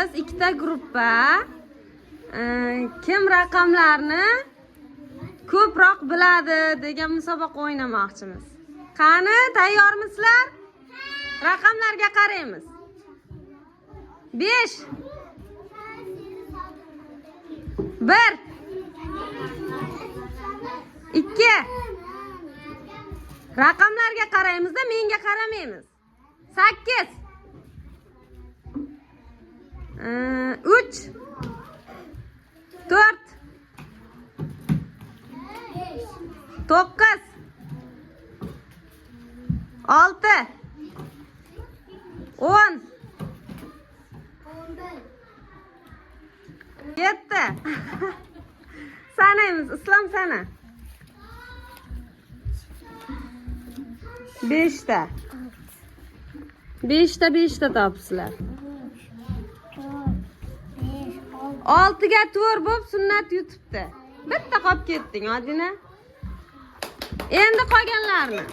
biz ikkita gruppa kim raqamlarni ko'proq biladi degan musobaqa o'ynamoqchimiz. Qani, tayyormisizlar? Raqamlarga qaraymiz. 5 1 2 Raqamlarga qaraymiz-da, menga qaramaymiz. 8 3 4 9 6 10 7 sanaymiz, Islom sana. 5 ta topsizlar. 6 ga to'g'ri bo'lib sunnat yutibdi. Bitta qolib ketding, Odina. Endi qolganlarni